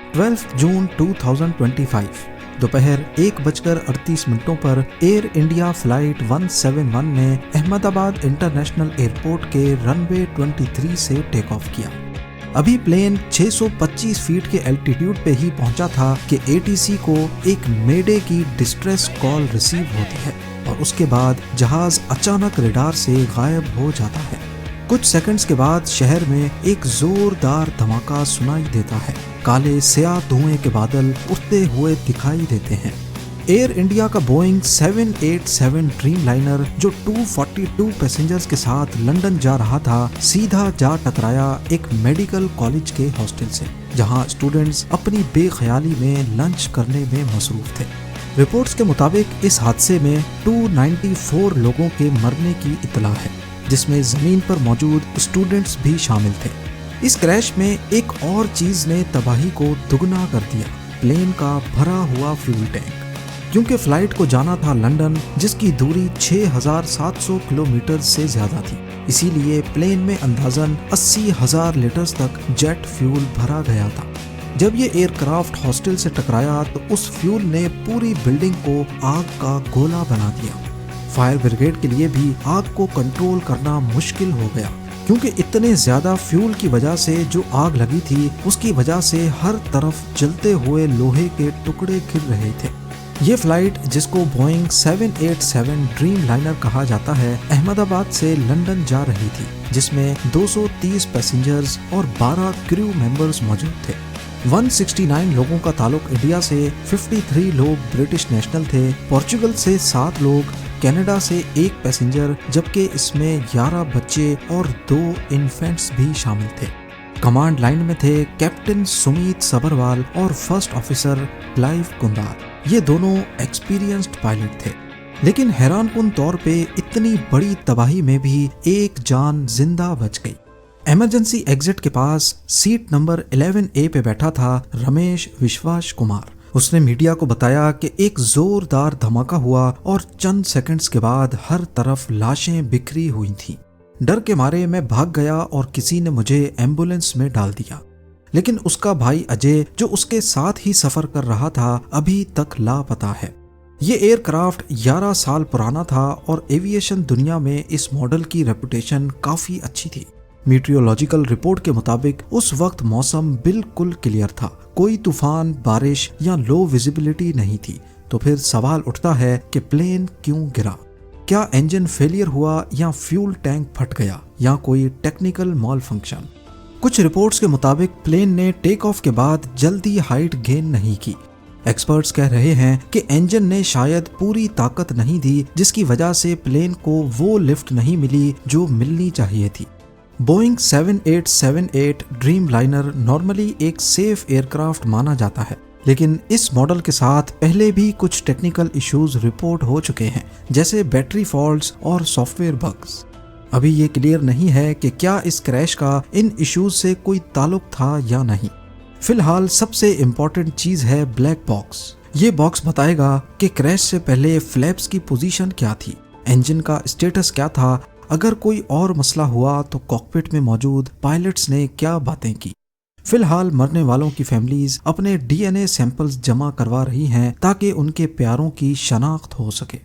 12 जून 2025 दोपहर 1:38 पर air India flight 171 ने अहमदाबाद इंटरनेशनल एयरपोर्ट के रनवे 23 से टेक ऑफ किया। अभी प्लेन 625 फीट के एल्टीट्यूड पे ही पहुंचा था कि एटीसी को एक मेडे की डिस्ट्रेस कॉल रिसीव होती है और उसके बाद जहाज अचानक रडार से गायब हो जाता है। कुछ सेकंड्स के बाद शहर में एक जोरदार धमाका सुनाई देता है। काले स्याह धुएं के बादल उठते हुए दिखाई देते हैं। एयर इंडिया का बोइंग 787 ड्रीम लाइनर जो 242 पैसेंजर्स के साथ लंदन जा रहा था, सीधा जा टकराया एक मेडिकल कॉलेज के हॉस्टल से, जहां स्टूडेंट्स अपनी बेख्याली में लंच करने में मसरूफ थे। रिपोर्ट्स के मुताबिक इस हादसे में 294 लोगों के मरने की इतला है, जिसमें जमीन पर मौजूद स्टूडेंट्स भी शामिल थे। इस क्रैश में एक और चीज ने तबाही को दुगना कर दिया, प्लेन का भरा हुआ फ्यूल टैंक। क्योंकि फ्लाइट को जाना था लंदन, जिसकी दूरी 6700 किलोमीटर से ज्यादा थी, इसीलिए प्लेन में अंदाजन 80,000 लीटर्स तक जेट फ्यूल भरा गया था। जब ये एयरक्राफ्ट हॉस्टल से टकराया तो उस फ्यूल ने पूरी बिल्डिंग को आग का गोला बना दिया। फायर ब्रिगेड के लिए भी आग को कंट्रोल करना मुश्किल हो गया, क्योंकि इतने ज्यादा फ्यूल की वजह से जो आग लगी थी, उसकी वजह से हर तरफ जलते हुए लोहे के टुकड़े गिर रहे थे। ये फ्लाइट, जिसको बोइंग 787 ड्रीम लाइनर कहा जाता है, अहमदाबाद से लंदन जा रही थी, जिसमें 230 पैसेंजर्स और 12 क्रू मेंबर्स मौजूद थे। 169 लोगों का ताल्लुक इंडिया से, 53 लोग ब्रिटिश नेशनल थे, पोर्चुगल से 7 लोग, कनाडा से 1 पैसेंजर, जबकि इसमें 11 बच्चे और 2 इन्फेंट्स भी शामिल थे। कमांड लाइन में थे कैप्टन सुमीत सबरवाल और फर्स्ट ऑफिसर क्लाइव कुंदार। ये दोनों एक्सपीरियंस्ड पायलट थे, लेकिन हैरानकुन तौर पे इतनी बड़ी तबाही में भी एक जान जिंदा बच गई। इमरजेंसी एग्जिट के पास सीट नंबर 11A पे बैठा था रमेश विश्वास कुमार। उसने मीडिया को बताया कि एक जोरदार धमाका हुआ और चंद सेकंड्स के बाद हर तरफ लाशें बिखरी हुई थीं। डर के मारे मैं भाग गया और किसी ने मुझे एम्बुलेंस में डाल दिया, लेकिन उसका भाई अजय, जो उसके साथ ही सफर कर रहा था, अभी तक लापता है। ये एयरक्राफ्ट 11 साल पुराना था और एविएशन दुनिया में इस मॉडल की रेपुटेशन काफी अच्छी थी। मीटियोलॉजिकल रिपोर्ट के मुताबिक उस वक्त मौसम बिल्कुल क्लियर था, कोई तूफान, बारिश या लो विजिबिलिटी नहीं थी। तो फिर सवाल उठता है कि प्लेन क्यों गिरा? क्या इंजन फेलियर हुआ या फ्यूल टैंक फट गया या कोई टेक्निकल मॉल फंक्शन? कुछ रिपोर्ट्स के मुताबिक प्लेन ने टेक ऑफ के बाद जल्दी हाइट गेन नहीं की। एक्सपर्ट्स कह रहे हैं कि इंजन ने शायद पूरी ताकत नहीं दी, जिसकी वजह से प्लेन को वो लिफ्ट नहीं मिली जो मिलनी चाहिए थी। बोइंग 7878 ड्रीम लाइनर नॉर्मली एक सेफ एयरक्राफ्ट माना जाता है, लेकिन इस मॉडल के साथ पहले भी कुछ टेक्निकल इश्यूज रिपोर्ट हो चुके हैं, जैसे बैटरी फॉल्ट्स और सॉफ्टवेयर बग्स। अभी ये क्लियर नहीं है कि क्या इस क्रैश का इन इश्यूज से कोई ताल्लुक था या नहीं। फिलहाल सबसे इम्पोर्टेंट चीज है ब्लैक बॉक्स। ये बॉक्स बताएगा कि क्रैश से पहले फ्लैप्स की पोजीशन क्या थी, इंजन का स्टेटस क्या था, अगर कोई और मसला हुआ तो कॉकपिट में मौजूद पायलट्स ने क्या बातें की। फिलहाल मरने वालों की फैमिलीज अपने DNA सैंपल्स जमा करवा रही हैं ताकि उनके प्यारों की शनाख्त हो सके।